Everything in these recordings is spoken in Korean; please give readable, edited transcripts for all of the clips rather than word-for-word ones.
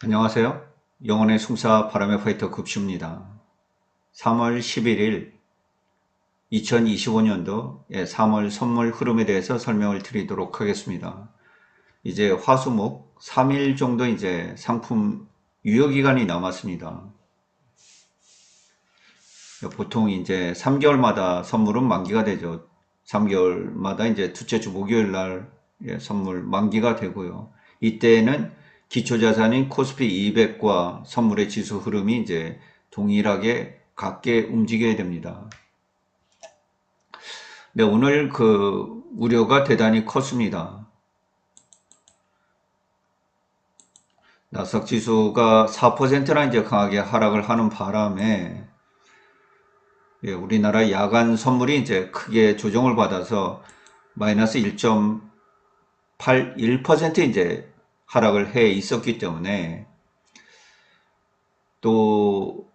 안녕하세요. 영혼의 숨사 바람의 파이터 급슈입니다. 3월 11일 2025년도 3월 선물 흐름에 대해서 설명을 드리도록 하겠습니다. 이제 화수목 3일 정도 이제 상품 유효 기간이 남았습니다. 보통 이제 3개월마다 선물은 만기가 되죠. 3개월마다 이제 둘째 주 목요일 날 선물 만기가 되고요. 이때는 기초자산인 코스피 200과 선물의 지수 흐름이 이제 동일하게 같게 움직여야 됩니다. 네, 오늘 그 우려가 대단히 컸습니다. 나스닥 지수가 4%나 이제 강하게 하락을 하는 바람에 우리나라 야간 선물이 이제 크게 조정을 받아서 마이너스 1.81% 이제 하락을 해 있었기 때문에 또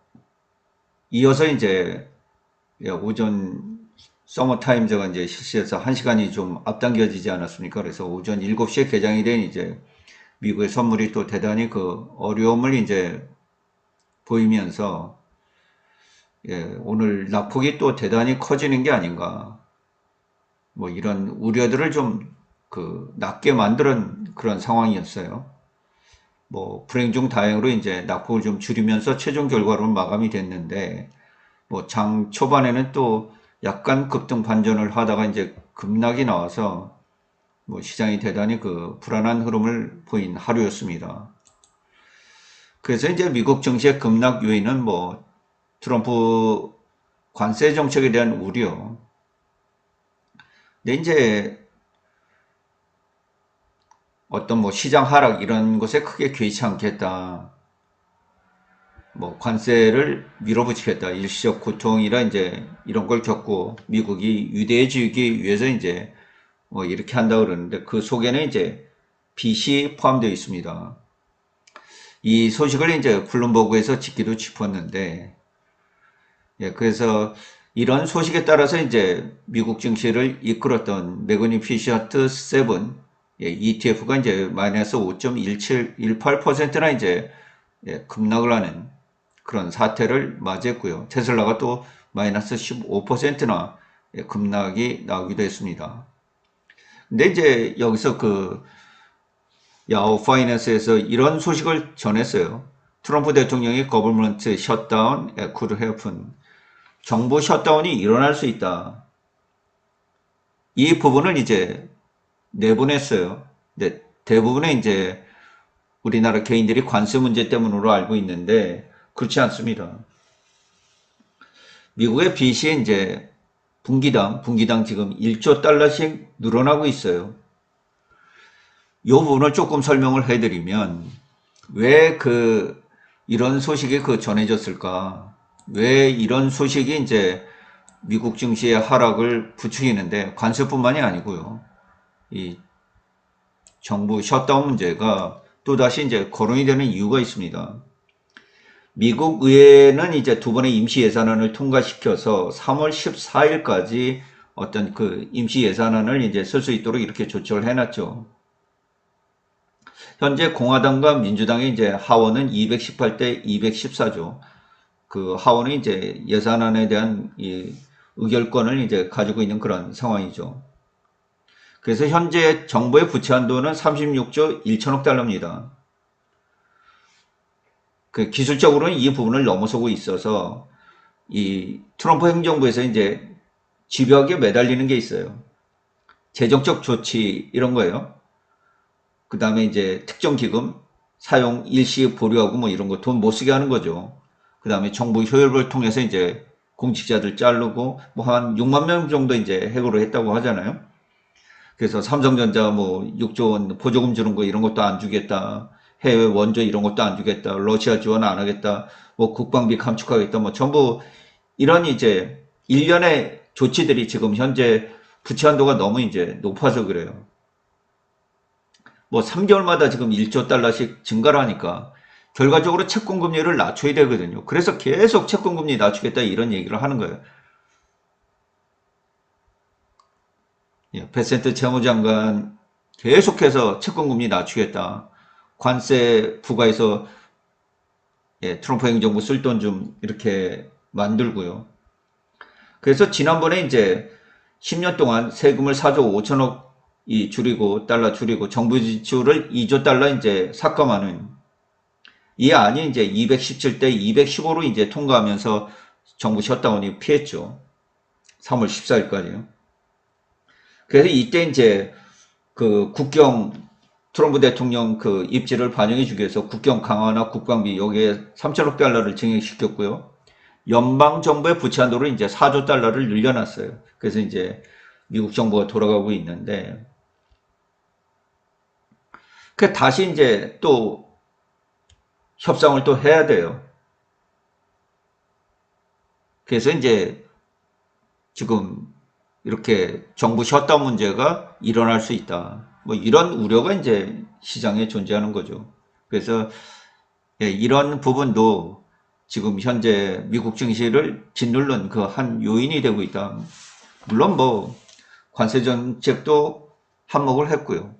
이어서 이제 오전 서머타임즈가 이제 실시해서 1시간이 좀 앞당겨지지 않았습니까? 그래서 오전 7시에 개장이 된 이제 미국의 선물이 또 대단히 그 어려움을 이제 보이면서 오늘 낙폭이 또 대단히 커지는 게 아닌가. 뭐 이런 우려들을 좀 그 낮게 만드는 그런 상황이었어요. 뭐 불행 중 다행으로 이제 낙폭을 좀 줄이면서 최종 결과로 마감이 됐는데 뭐 장 초반에는 또 약간 급등 반전을 하다가 이제 급락이 나와서 뭐 시장이 대단히 그 불안한 흐름을 보인 하루였습니다. 그래서 이제 미국 증시의 급락 요인은 뭐 트럼프 관세 정책에 대한 우려. 근데 이제 어떤 뭐 시장 하락 이런 것에 크게 개의치 않겠다. 뭐 관세를 밀어붙이겠다. 일시적 고통이라 이제 이런 걸 겪고 미국이 위대해지기 위해서 이제 뭐 이렇게 한다 그러는데 그 속에는 이제 빚이 포함되어 있습니다. 이 소식을 이제 블룸버그에서 짚기도 짚었는데 그래서 이런 소식에 따라서 이제 미국 증시를 이끌었던 매그니피셔트 7 ETF가 이제 마이너스 5.1718%나 이제 급락을 하는 그런 사태를 맞이했고요. 테슬라가 또 마이너스 15%나 급락이 나오기도 했습니다. 근데 이제 여기서 그 야후 파이낸스에서 이런 소식을 전했어요. 트럼프 대통령이 거버먼트 셧다운 could happen. 정부 셧다운이 일어날 수 있다. 이 부분을 이제 내보냈어요. 근데 대부분의 이제 우리나라 개인들이 관세 문제 때문으로 알고 있는데 그렇지 않습니다. 미국의 빚이 이제 분기당 지금 1조 달러씩 늘어나고 있어요. 이 부분을 조금 설명을 해드리면 왜 이런 소식이 전해졌을까? 왜 이런 소식이 이제 미국 증시의 하락을 부추기는데 관세뿐만이 아니고요. 이 정부 셧다운 문제가 또다시 이제 거론이 되는 이유가 있습니다. 미국 의회는 이제 두 번의 임시 예산안을 통과시켜서 3월 14일까지 어떤 그 임시 예산안을 이제 쓸 수 있도록 이렇게 조처를 해놨죠. 현재 공화당과 민주당의 이제 하원은 218대 214조. 그 하원은 이제 예산안에 대한 이 의결권을 이제 가지고 있는 그런 상황이죠. 그래서 현재 정부의 부채 한도는 36조 1천억 달러입니다. 그 기술적으로는 이 부분을 넘어서고 있어서 이 트럼프 행정부에서 이제 집요하게 매달리는 게 있어요. 재정적 조치 이런 거예요. 그 다음에 이제 특정 기금 사용 일시 보류하고 뭐 이런 거 돈 못 쓰게 하는 거죠. 그 다음에 정부 효율을 통해서 이제 공직자들 자르고 뭐 한 6만 명 정도 이제 해고를 했다고 하잖아요. 그래서 삼성전자 뭐 6조 원 보조금 주는 거 이런 것도 안 주겠다. 해외 원조 이런 것도 안 주겠다. 러시아 지원 안 하겠다. 뭐 국방비 감축하겠다. 뭐 전부 이런 이제 일련의 조치들이 지금 현재 부채 한도가 너무 이제 높아서 그래요. 뭐 3개월마다 지금 1조 달러씩 증가를 하니까 결과적으로 채권금리를 낮춰야 되거든요. 그래서 계속 채권금리 낮추겠다 이런 얘기를 하는 거예요. 베센트 채무장관 계속해서 채권금리 낮추겠다. 관세 부과해서 트럼프 행정부 쓸 돈 좀 이렇게 만들고요. 그래서 지난번에 이제 10년 동안 세금을 4조 5천억이 줄이고 달러 줄이고 정부 지출을 2조 달러 이제 삭감하는 이 안이 이제 217대 215로 이제 통과하면서 정부 셧다운이 피했죠. 3월 14일까지요. 그래서 이때 이제 그 국경 트럼프 대통령 그 입지를 반영해 주기 위해서 국경 강화나 국방비 여기에 3천억 달러를 증액시켰고요. 연방 정부의 부채 한도를 이제 4조 달러를 늘려놨어요. 그래서 이제 미국 정부가 돌아가고 있는데 그 다시 이제 또 협상을 또 해야 돼요. 그래서 이제 지금 이렇게 정부 셧다운 문제가 일어날 수 있다. 뭐 이런 우려가 이제 시장에 존재하는 거죠. 그래서 이런 부분도 지금 현재 미국 증시를 짓누른 그 한 요인이 되고 있다. 물론 뭐 관세 정책도 한몫을 했고요.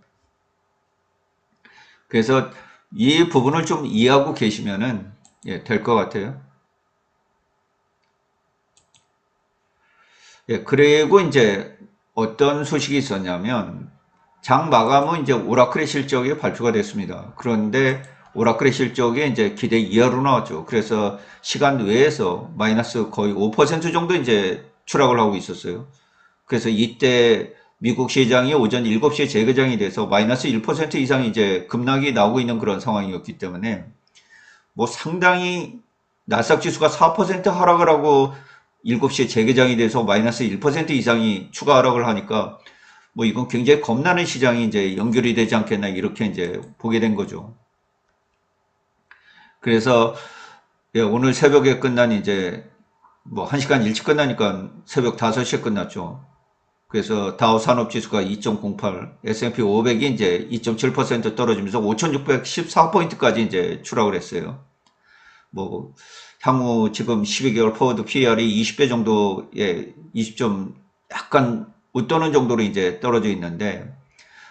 그래서 이 부분을 좀 이해하고 계시면은 될 것 같아요. 그리고 이제 어떤 소식이 있었냐면 장 마감 후 이제 오라클의 실적이 발표가 됐습니다. 그런데 오라클의 실적이 이제 기대 이하로 나왔죠. 그래서 시간 외에서 마이너스 거의 5% 정도 이제 추락을 하고 있었어요. 그래서 이때 미국 시장이 오전 7시에 재개장이 돼서 마이너스 1% 이상 이제 급락이 나오고 있는 그런 상황이었기 때문에 뭐 상당히 나스닥 지수가 4% 하락을 하고 7시에 재개장이 돼서 마이너스 1% 이상이 추가 하락을 하니까 뭐 이건 굉장히 겁나는 시장이 이제 연결이 되지 않겠나 이렇게 이제 보게 된 거죠. 그래서 오늘 새벽에 끝난 이제 뭐 1시간 일찍 끝나니까 새벽 5시에 끝났죠. 그래서 다우 산업지수가 2.08, S&P 500이 이제 2.7% 떨어지면서 5,614포인트까지 이제 추락을 했어요. 뭐 향후 지금 12개월 포워드 PR이 20배 정도의 20점 약간 웃도는 정도로 이제 떨어져 있는데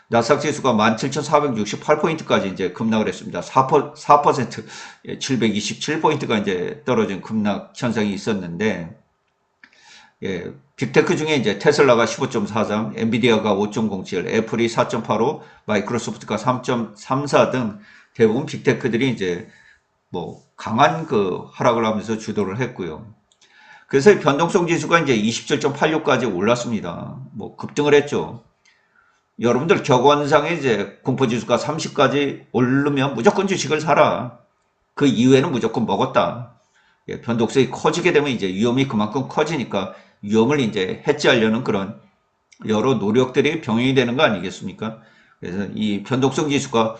나스닥 지수가 17,468포인트까지 이제 급락을 했습니다. 4% 727포인트가 이제 떨어진 급락 현상이 있었는데 빅테크 중에 이제 테슬라가 15.43, 엔비디아가 5.07, 애플이 4.85, 마이크로소프트가 3.34 등 대부분 빅테크들이 이제 뭐 강한 그 하락을 하면서 주도를 했고요. 그래서 변동성 지수가 이제 27.86까지 올랐습니다. 뭐 급등을 했죠. 여러분들 격언상에 이제 공포지수가 30까지 오르면 무조건 주식을 사라. 그 이후에는 무조건 먹었다. 변동성이 커지게 되면 이제 위험이 그만큼 커지니까 위험을 이제 해지하려는 그런 여러 노력들이 병행이 되는 거 아니겠습니까? 그래서 이 변동성 지수가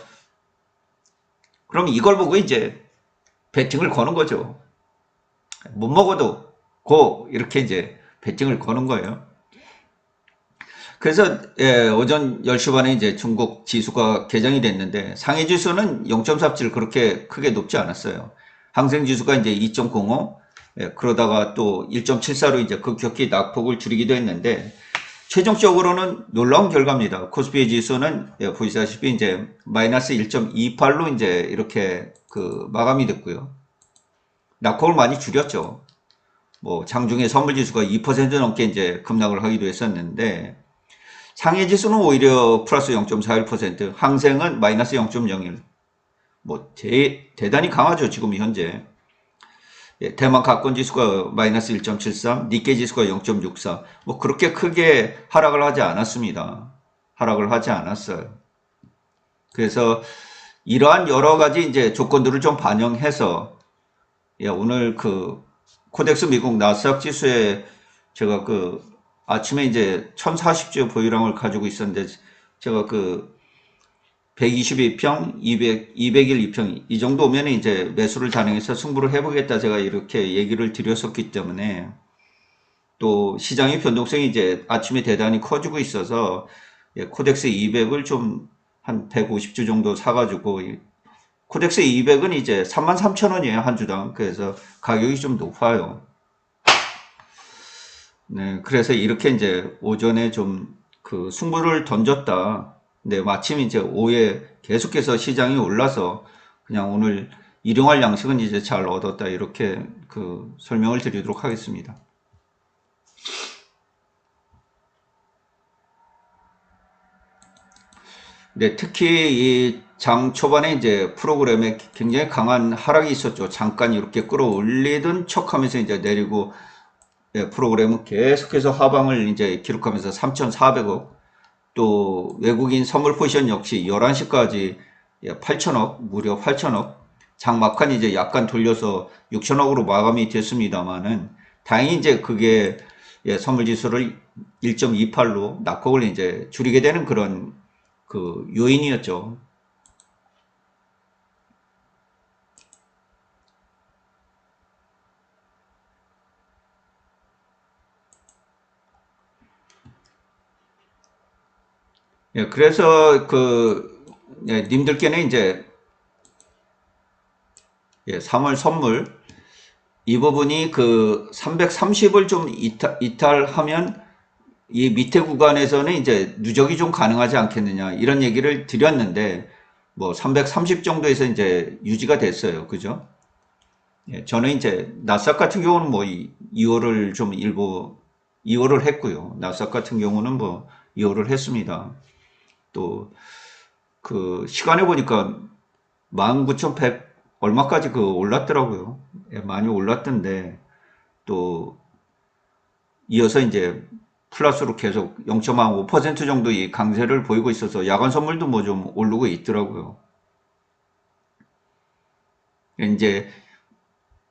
그럼 이걸 보고 이제 배팅을 거는 거죠. 못 먹어도 고 이렇게 이제 배팅을 거는 거예요. 그래서 오전 10시 반에 이제 중국 지수가 개장이 됐는데 상해 지수는 0.47 그렇게 크게 높지 않았어요. 항생 지수가 이제 2.05 그러다가 또 1.74로 이제 급격히 낙폭을 줄이기도 했는데 최종적으로는 놀라운 결과입니다. 코스피 지수는 보시다시피 이제 마이너스 1.28로 이제 이렇게 그 마감이 됐고요. 낙폭을 많이 줄였죠. 뭐 장중에 선물 지수가 2% 넘게 이제 급락을 하기도 했었는데 상해 지수는 오히려 플러스 0.41%, 항생은 마이너스 0.01. 뭐 대단히 강하죠 지금 현재. 대만 가권 지수가 마이너스 1.73, 니케 지수가 0.64. 뭐 그렇게 크게 하락을 하지 않았습니다. 하락을 하지 않았어요. 그래서 이러한 여러 가지 이제 조건들을 좀 반영해서 오늘 그 코덱스 미국 나스닥 지수에 제가 그 아침에 이제 1040주 보유량을 가지고 있었는데 제가 그 122평, 200일 2평 이 정도 오면 이제 매수를 단행해서 승부를 해보겠다 제가 이렇게 얘기를 드렸었기 때문에 또 시장의 변동성이 이제 아침에 대단히 커지고 있어서 코덱스 200을 좀 한 150주 정도 사가지고 코덱스 200은 이제 33,000원이에요 한 주당. 그래서 가격이 좀 높아요. 네, 그래서 이렇게 이제 오전에 좀 그 승부를 던졌다. 근데 마침 이제 오후에 계속해서 시장이 올라서 그냥 오늘 일용할 양식은 이제 잘 얻었다. 이렇게 그 설명을 드리도록 하겠습니다. 네, 특히 이 장 초반에 이제 프로그램에 굉장히 강한 하락이 있었죠. 잠깐 이렇게 끌어올리던 척하면서 이제 내리고, 예, 프로그램은 계속해서 하방을 이제 기록하면서 3,400억, 또 외국인 선물 포지션 역시 11시까지 8천억, 무려 8천억, 장막판 이제 약간 돌려서 6천억으로 마감이 됐습니다만은 다행히 이제 그게 선물 지수를 1.28로 낙폭을 이제 줄이게 되는 그런 그 요인이었죠. 예, 그래서 님들께는 이제 3월 선물 이 부분이 그 330을 좀 이탈하면 이 밑에 구간에서는 이제 누적이 좀 가능하지 않겠느냐 이런 얘기를 드렸는데 뭐 330 정도에서 이제 유지가 됐어요. 그죠? 예, 저는 이제 나스닥 같은 경우는 뭐 2월을 좀 일부 2월을 했고요. 나스닥 같은 경우는 뭐 2월을 했습니다. 또 그 시간에 보니까 19,100 얼마까지 그 올랐더라고요. 예, 많이 올랐던데 또 이어서 이제 플러스로 계속 0.5% 정도 의 강세를 보이고 있어서 야간 선물도 뭐 좀 오르고 있더라고요. 이제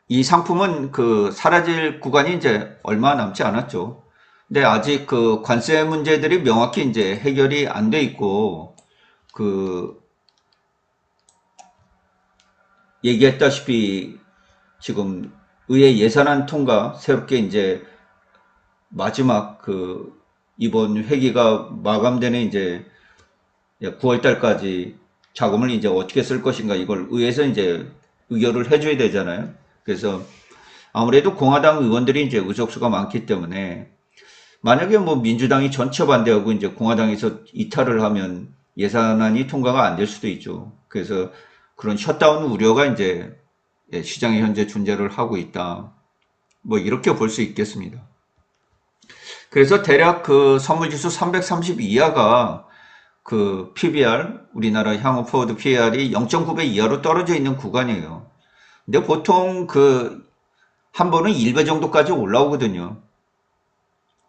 이 상품은 그 사라질 구간이 이제 얼마 남지 않았죠. 근데 아직 그 관세 문제들이 명확히 이제 해결이 안 돼 있고 그 얘기했다시피 지금 의회 예산안 통과 새롭게 이제 마지막 그 이번 회기가 마감되는 이제 9월 달까지 자금을 이제 어떻게 쓸 것인가 이걸 의회에서 이제 의결을 해줘야 되잖아요. 그래서 아무래도 공화당 의원들이 이제 의석수가 많기 때문에 만약에 뭐 민주당이 전체 반대하고 이제 공화당에서 이탈을 하면 예산안이 통과가 안 될 수도 있죠. 그래서 그런 셧다운 우려가 이제 시장에 현재 존재를 하고 있다. 뭐 이렇게 볼 수 있겠습니다. 그래서 대략 그 선물지수 330 이하가 그 PBR, 우리나라 향후 포워드 PR이 0.9배 이하로 떨어져 있는 구간이에요. 근데 보통 그 한 번은 1배 정도까지 올라오거든요.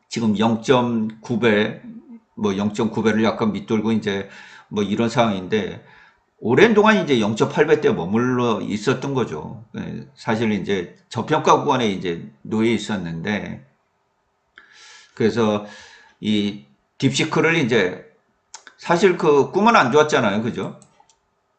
지금 0.9배, 뭐 0.9배를 약간 밑돌고 이제 뭐 이런 상황인데 오랜 동안 이제 0.8배 때 머물러 있었던 거죠. 사실 이제 저평가 구간에 이제 놓여 있었는데 그래서 이 딥시크를 이제 사실 그 꿈은 안 좋았잖아요. 그죠?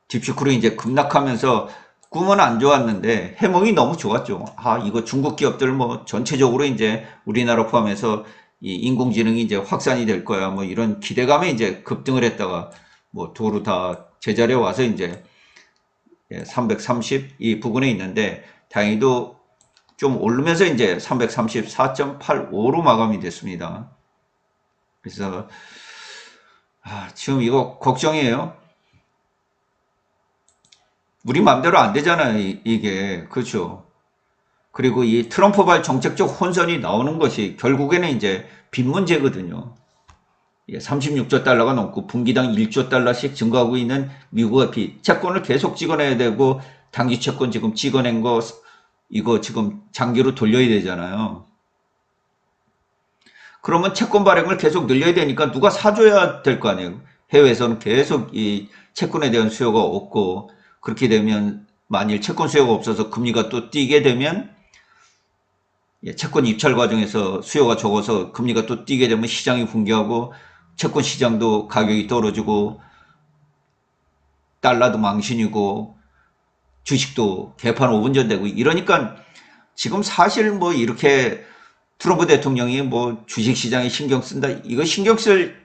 딥시크로 이제 급락하면서 꿈은 안 좋았는데 해몽이 너무 좋았죠. 아, 이거 중국 기업들 뭐 전체적으로 이제 우리나라 포함해서 이 인공지능이 이제 확산이 될 거야. 뭐 이런 기대감에 이제 급등을 했다가 뭐 도로 다 제자리에 와서 이제 330 이 부근에 있는데 다행히도 좀 오르면서 이제 334.85로 마감이 됐습니다. 그래서 지금 이거 걱정이에요. 우리 마음대로 안 되잖아요, 이게. 그렇죠. 그리고 이 트럼프발 정책적 혼선이 나오는 것이 결국에는 이제 빚 문제거든요. 36조 달러가 넘고 분기당 1조 달러씩 증가하고 있는 미국의 빚. 채권을 계속 찍어내야 되고 단기 채권 지금 찍어낸 거 이거 지금 장기로 돌려야 되잖아요. 그러면 채권 발행을 계속 늘려야 되니까 누가 사줘야 될 거 아니에요. 해외에서는 계속 이 채권에 대한 수요가 없고 그렇게 되면 만일 채권 수요가 없어서 금리가 또 뛰게 되면 채권 입찰 과정에서 수요가 적어서 금리가 또 뛰게 되면 시장이 붕괴하고 채권 시장도 가격이 떨어지고 달러도 망신이고 주식도 개판 5분 전 되고 이러니까 지금 사실 뭐 이렇게 트럼프 대통령이 뭐 주식시장에 신경 쓴다 이거 신경 쓸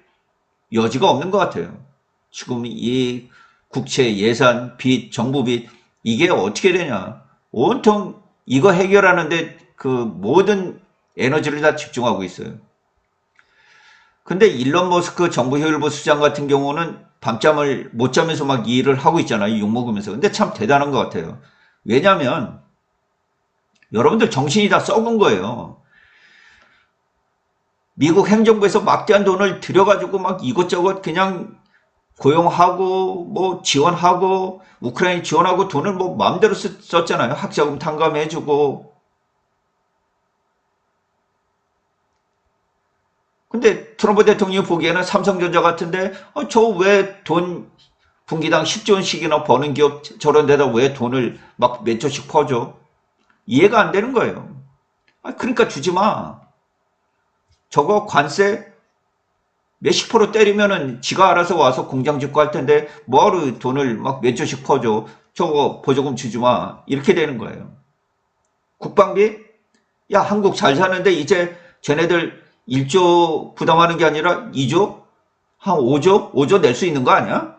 여지가 없는 것 같아요. 지금 이 국채 예산 빚 정부 빚 이게 어떻게 되냐 온통 이거 해결하는데 그 모든 에너지를 다 집중하고 있어요. 근데 일론 머스크 정부효율부 수장 같은 경우는 밤잠을 못 자면서 막 이 일을 하고 있잖아요. 욕먹으면서. 근데 참 대단한 것 같아요. 왜냐하면 여러분들 정신이 다 썩은 거예요. 미국 행정부에서 막대한 돈을 들여가지고 막 이것저것 그냥 고용하고 뭐 지원하고 우크라이나 지원하고 돈을 뭐 마음대로 썼잖아요. 학자금 탕감해주고. 근데 트럼프 대통령이 보기에는 삼성전자 같은데 저 왜 돈 분기당 10조 원씩이나 버는 기업 저런 데다 왜 돈을 막 몇 조씩 퍼줘? 이해가 안 되는 거예요. 그러니까 주지 마. 저거 관세 몇십 프로 때리면은 지가 알아서 와서 공장 짓고 할 텐데 뭐하러 돈을 막 몇 조씩 퍼줘. 저거 보조금 주지 마. 이렇게 되는 거예요. 국방비? 야, 한국 잘 사는데 이제 쟤네들 1조 부담하는 게 아니라 2조? 한 5조? 5조 낼 수 있는 거 아니야?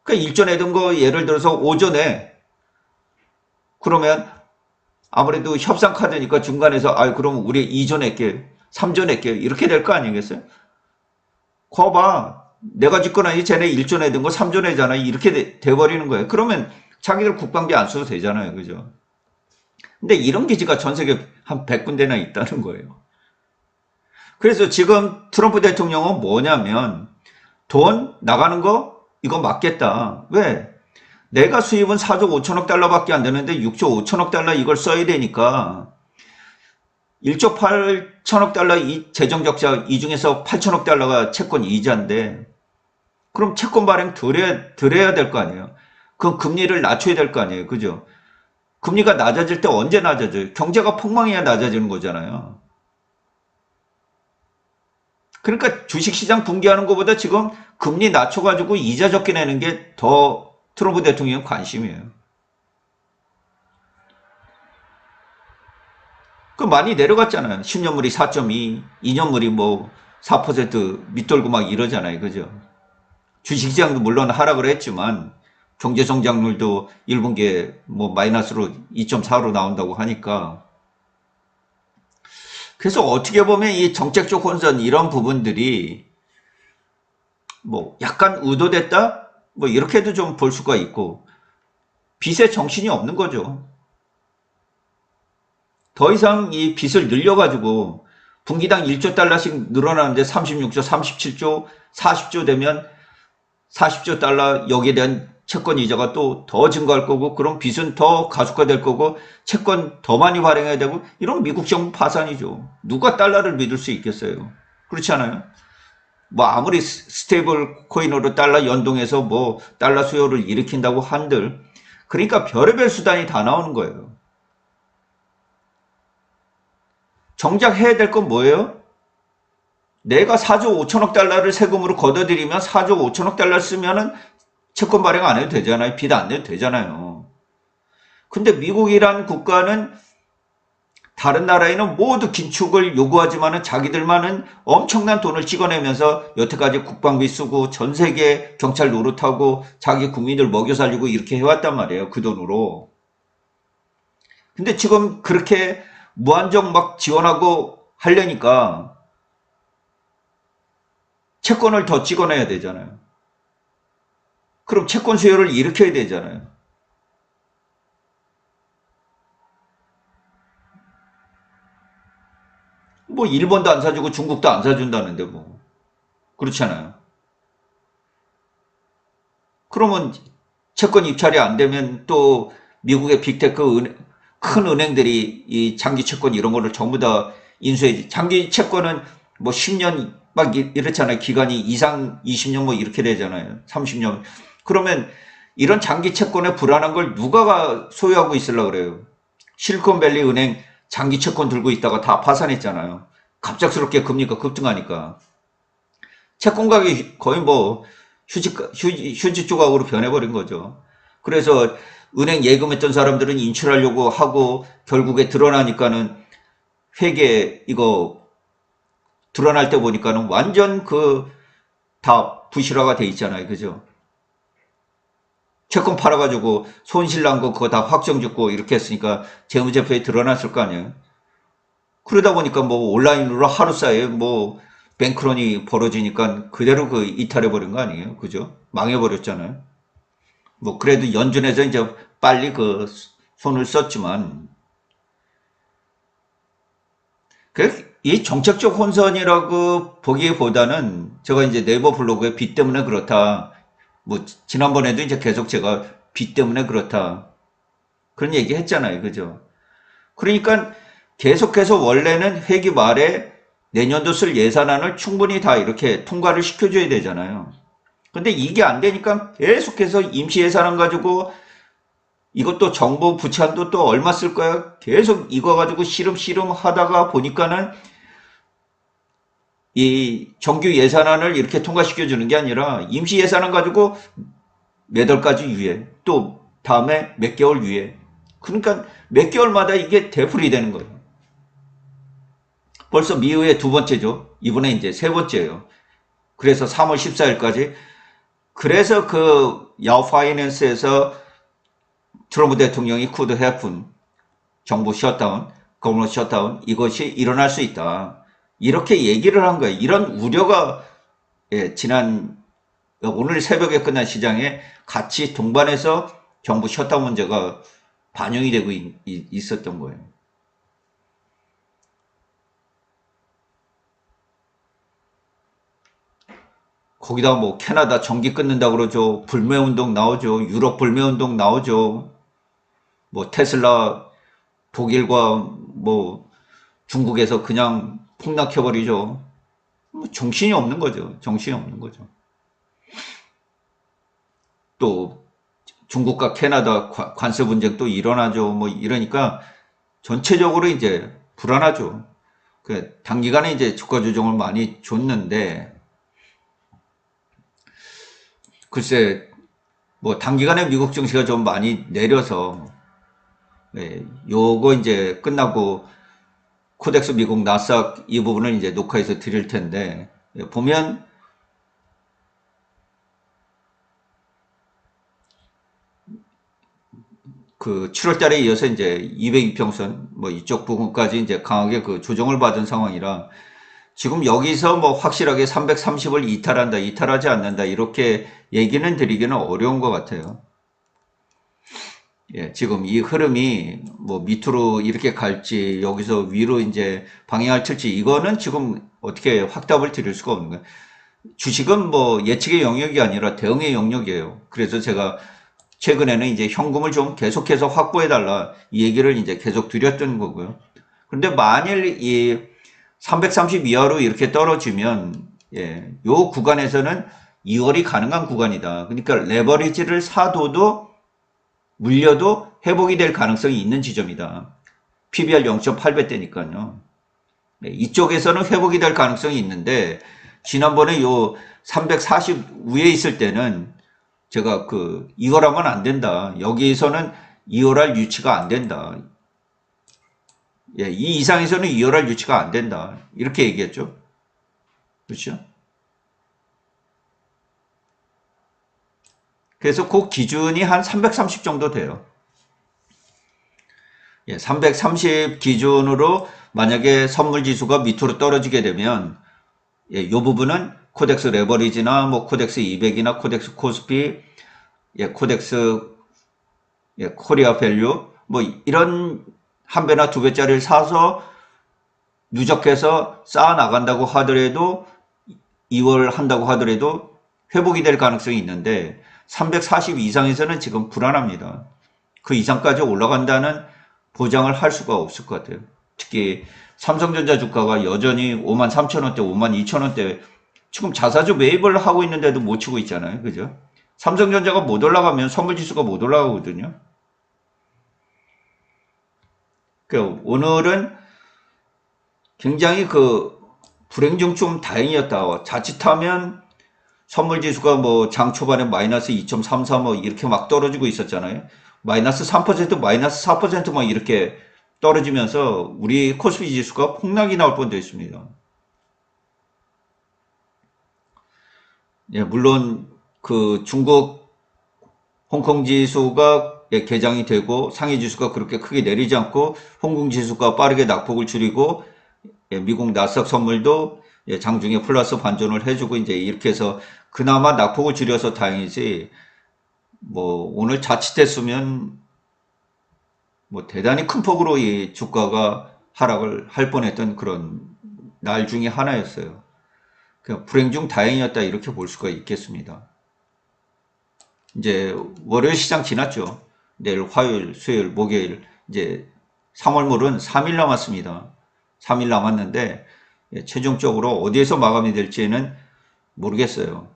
그러니까 1조 내던 거 예를 들어서 5조 내. 그러면 아무래도 협상 카드니까 중간에서 그럼 우리 2조 낼게. 3조 낼게. 이렇게 될 거 아니겠어요? 거봐. 내가 짓거나 쟤네 1조 내던 거 3조 내잖아. 이렇게 돼버리는 거예요. 그러면 자기들 국방비 안 써도 되잖아요. 그죠? 근데 이런 기지가 전 세계 한 100군데나 있다는 거예요. 그래서 지금 트럼프 대통령은 뭐냐면 돈 나가는 거 이거 맞겠다. 왜? 내가 수입은 4조 5천억 달러밖에 안 되는데 6조 5천억 달러 이걸 써야 되니까 1조 8천억 달러 이 재정 적자 이 중에서 8천억 달러가 채권 이자인데 그럼 채권 발행 덜 해야 될 거 아니에요. 그럼 금리를 낮춰야 될 거 아니에요. 그죠? 금리가 낮아질 때 언제 낮아져요? 경제가 폭망해야 낮아지는 거잖아요. 그러니까 주식시장 붕괴하는 것보다 지금 금리 낮춰가지고 이자 적게 내는 게 더 트럼프 대통령 관심이에요. 그 많이 내려갔잖아요. 10년물이 4.2, 2년물이 뭐 4% 밑돌고 막 이러잖아요. 그죠? 주식시장도 물론 하락을 했지만 경제성장률도 1분기에 뭐 마이너스로 2.4로 나온다고 하니까 그래서 어떻게 보면 이 정책적 혼선 이런 부분들이 뭐 약간 의도됐다? 뭐 이렇게도 좀 볼 수가 있고 빚에 정신이 없는 거죠. 더 이상 이 빚을 늘려가지고 분기당 1조 달러씩 늘어나는데 36조, 37조, 40조 되면 40조 달러 여기에 대한 채권 이자가 또 더 증가할 거고 그럼 빚은 더 가속화될 거고 채권 더 많이 발행해야 되고 이런 미국 정부 파산이죠. 누가 달러를 믿을 수 있겠어요. 그렇지 않아요? 뭐 아무리 스테이블 코인으로 달러 연동해서 뭐 달러 수요를 일으킨다고 한들 그러니까 별의별 수단이 다 나오는 거예요. 정작 해야 될 건 뭐예요? 내가 4조 5천억 달러를 세금으로 걷어들이면 4조 5천억 달러 쓰면은 채권 발행 안 해도 되잖아요. 빚 안 내도 되잖아요. 근데 미국이란 국가는 다른 나라에는 모두 긴축을 요구하지만은 자기들만은 엄청난 돈을 찍어내면서 여태까지 국방비 쓰고 전 세계 경찰 노릇하고 자기 국민들 먹여 살리고 이렇게 해왔단 말이에요. 그 돈으로. 근데 지금 그렇게 무한정 막 지원하고 하려니까 채권을 더 찍어내야 되잖아요. 그럼 채권 수요를 일으켜야 되잖아요. 뭐 일본도 안 사주고 중국도 안 사준다는데 뭐 그렇잖아요. 그러면 채권 입찰이 안 되면 또 미국의 빅테크 큰 은행들이 이 장기 채권 이런 거를 전부 다 인수해야지. 장기 채권은 뭐 10년 막 이렇잖아요. 기간이 이상 20년 뭐 이렇게 되잖아요. 30년. 그러면 이런 장기 채권의 불안한 걸 누가 소유하고 있으려고 그래요? 실리콘밸리 은행 장기 채권 들고 있다가 다 파산했잖아요. 갑작스럽게 금리가 급등하니까. 채권 가격이 거의 뭐 휴지 조각으로 변해버린 거죠. 그래서 은행 예금했던 사람들은 인출하려고 하고 결국에 드러나니까는 회계 이거 드러날 때 보니까는 완전 그 다 부실화가 돼 있잖아요. 그죠? 채권 팔아가지고 손실 난 거 그거 다 확정 짓고 이렇게 했으니까 재무제표에 드러났을 거 아니에요. 그러다 보니까 뭐 온라인으로 하루 사이에 뭐 뱅크런이 벌어지니까 그대로 그 이탈해버린 거 아니에요. 그죠? 망해버렸잖아요. 뭐 그래도 연준에서 이제 빨리 그 손을 썼지만 이 정책적 혼선이라고 보기보다는 제가 이제 네이버 블로그에 빚 때문에 그렇다. 뭐 지난번에도 이제 계속 제가 빚 때문에 그렇다. 그런 얘기 했잖아요. 그죠? 그러니까 계속해서 원래는 회기 말에 내년도 쓸 예산안을 충분히 다 이렇게 통과를 시켜줘야 되잖아요. 근데 이게 안 되니까 계속해서 임시 예산안 가지고 이것도 정부 부채한도 또 얼마 쓸 거야? 계속 이거 가지고 씨름씨름 하다가 보니까는 이 정규 예산안을 이렇게 통과시켜 주는 게 아니라 임시 예산안 가지고 몇 월까지 유예, 또 다음에 몇 개월 유예. 그러니까 몇 개월마다 이게 되풀이 되는 거예요. 벌써 미의회 두 번째죠. 이번에 이제 세 번째예요. 그래서 3월 14일까지. 그래서 그 야후 파이낸스에서 트럼프 대통령이 could happen, 정부 셧다운, 거물러 셧다운, 이것이 일어날 수 있다. 이렇게 얘기를 한 거예요. 이런 우려가 지난 오늘 새벽에 끝난 시장에 같이 동반해서 정부 셧다운 문제가 반영이 되고 있었던 거예요. 거기다 뭐 캐나다 전기 끊는다 그러죠. 불매운동 나오죠. 유럽 불매운동 나오죠. 뭐 테슬라 독일과 뭐 중국에서 그냥 폭락해버리죠. 뭐 정신이 없는 거죠. 정신이 없는 거죠. 또 중국과 캐나다 관세 분쟁 또 일어나죠. 뭐 이러니까 전체적으로 이제 불안하죠. 그 단기간에 이제 주가 조정을 많이 줬는데 글쎄 뭐 단기간에 미국 증시가 좀 많이 내려서 요거 이제 끝나고 코덱스 미국 나스닥 이 부분을 이제 녹화해서 드릴 텐데 보면 그 7월 달에 이어서 이제 200이평선 뭐 이쪽 부분까지 이제 강하게 그 조정을 받은 상황이라 지금 여기서 뭐 확실하게 330을 이탈한다, 이탈하지 않는다 이렇게 얘기는 드리기는 어려운 것 같아요. 예, 지금 이 흐름이 뭐 밑으로 이렇게 갈지 여기서 위로 이제 방향을 틀지 이거는 지금 어떻게 확답을 드릴 수가 없는 거예요. 주식은 뭐 예측의 영역이 아니라 대응의 영역이에요. 그래서 제가 최근에는 이제 현금을 좀 계속해서 확보해달라 이 얘기를 이제 계속 드렸던 거고요. 그런데 만일 이 330 이하로 이렇게 떨어지면 예, 요 구간에서는 2월이 가능한 구간이다. 그러니까 레버리지를 사둬도 물려도 회복이 될 가능성이 있는 지점이다. PBR 0.8배대니까요. 네, 이쪽에서는 회복이 될 가능성이 있는데 지난번에 요 340 위에 있을 때는 제가 그 이거라면 안 된다. 여기에서는 이월할 유치가 안 된다. 예, 이 이상에서는 이월할 유치가 안 된다. 이렇게 얘기했죠. 그렇죠? 그래서 그 기준이 한 330 정도 돼요. 예, 330 기준으로 만약에 선물 지수가 밑으로 떨어지게 되면 예, 이 부분은 코덱스 레버리지나 뭐 코덱스 200이나 코덱스 코스피, 예, 코덱스 예, 코리아 밸류 뭐 이런 한 배나 두 배짜리를 사서 누적해서 쌓아 나간다고 하더라도 2월 한다고 하더라도 회복이 될 가능성이 있는데 340 이상에서는 지금 불안합니다. 그 이상까지 올라간다는 보장을 할 수가 없을 것 같아요. 특히 삼성전자 주가가 여전히 53,000원대, 52,000원대 지금 자사주 매입을 하고 있는데도 못 치고 있잖아요. 그죠? 삼성전자가 못 올라가면 선물지수가 못 올라가거든요. 그러니까 오늘은 굉장히 그 불행 중 좀 다행이었다. 자칫하면 선물지수가 뭐 장 초반에 마이너스 2.33 뭐 이렇게 막 떨어지고 있었잖아요. 마이너스 3%, 마이너스 4%막 이렇게 떨어지면서 우리 코스피 지수가 폭락이 나올 뻔도 했습니다. 예, 물론 그 중국 홍콩 지수가 예, 개장이 되고 상해 지수가 그렇게 크게 내리지 않고 홍콩 지수가 빠르게 낙폭을 줄이고 예, 미국 나스닥 선물도 예, 장중에 플러스 반전을 해주고 이제 이렇게 해서 그나마 낙폭을 줄여서 다행이지 뭐 오늘 자칫했으면 뭐 대단히 큰 폭으로 이 주가가 하락을 할 뻔했던 그런 날 중에 하나였어요. 그냥 불행 중 다행이었다 이렇게 볼 수가 있겠습니다. 이제 월요일 시장 지났죠. 내일 화요일, 수요일, 목요일 이제 3월물은 3일 남았습니다. 3일 남았는데 최종적으로 어디에서 마감이 될지는 모르겠어요.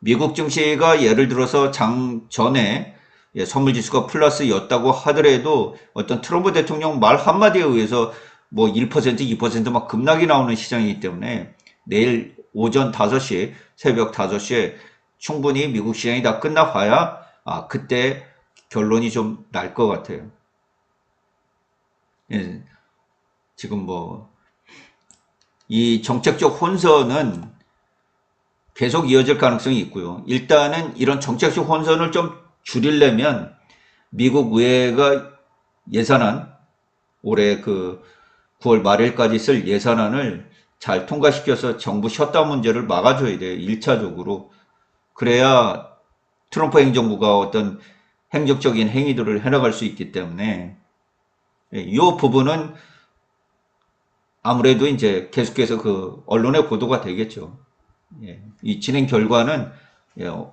미국 증시가 예를 들어서 장 전에 선물지수가 플러스였다고 하더라도 어떤 트럼프 대통령 말 한마디에 의해서 뭐 1%, 2%막 급락이 나오는 시장이기 때문에 내일 오전 5시, 새벽 5시에 충분히 미국 시장이 다 끝나봐야 그때 결론이 좀 날 것 같아요. 예, 지금 뭐 이 정책적 혼선은 계속 이어질 가능성이 있고요. 일단은 이런 정책적 혼선을 좀 줄이려면 미국 의회가 예산안, 올해 그 9월 말일까지 쓸 예산안을 잘 통과시켜서 정부 셧다운 문제를 막아줘야 돼요. 1차적으로. 그래야 트럼프 행정부가 어떤 행정적인 행위들을 해나갈 수 있기 때문에 이 부분은 아무래도 이제 계속해서 그 언론의 보도가 되겠죠. 예, 이 진행 결과는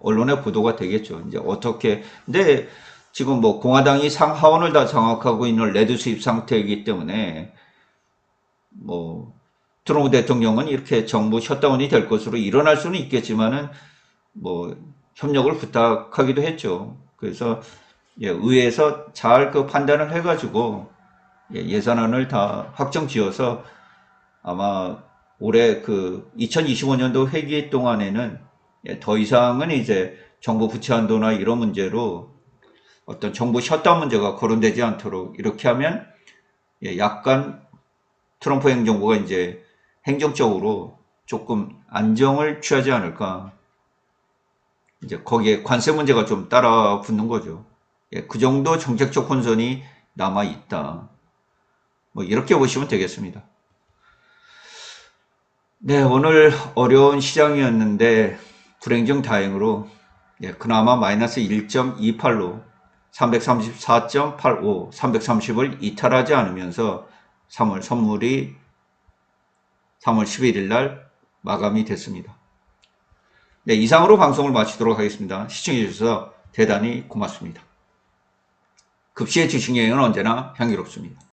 언론의 보도가 되겠죠. 이제 어떻게, 근데 지금 뭐 공화당이 상하원을 다 장악하고 있는 레드 수입 상태이기 때문에 뭐 트럼프 대통령은 이렇게 정부 셧다운이 될 것으로 일어날 수는 있겠지만은 뭐 협력을 부탁하기도 했죠. 그래서 의회에서 잘 그 판단을 해가지고 예산안을 다 확정 지어서 아마 올해 그 2025년도 회기 동안에는 더 이상은 이제 정부 부채 한도나 이런 문제로 어떤 정부 셧다운 문제가 거론되지 않도록 이렇게 하면 약간 트럼프 행정부가 이제 행정적으로 조금 안정을 취하지 않을까. 이제 거기에 관세 문제가 좀 따라 붙는 거죠. 그 정도 정책적 혼선이 남아 있다. 뭐 이렇게 보시면 되겠습니다. 네, 오늘 어려운 시장이었는데 불행 중 다행으로 그나마 마이너스 1.28로 334.85, 330을 이탈하지 않으면서 3월 선물이 3월 11일 날 마감이 됐습니다. 네, 이상으로 방송을 마치도록 하겠습니다. 시청해 주셔서 대단히 고맙습니다. 급시의 주식여행은 언제나 향기롭습니다.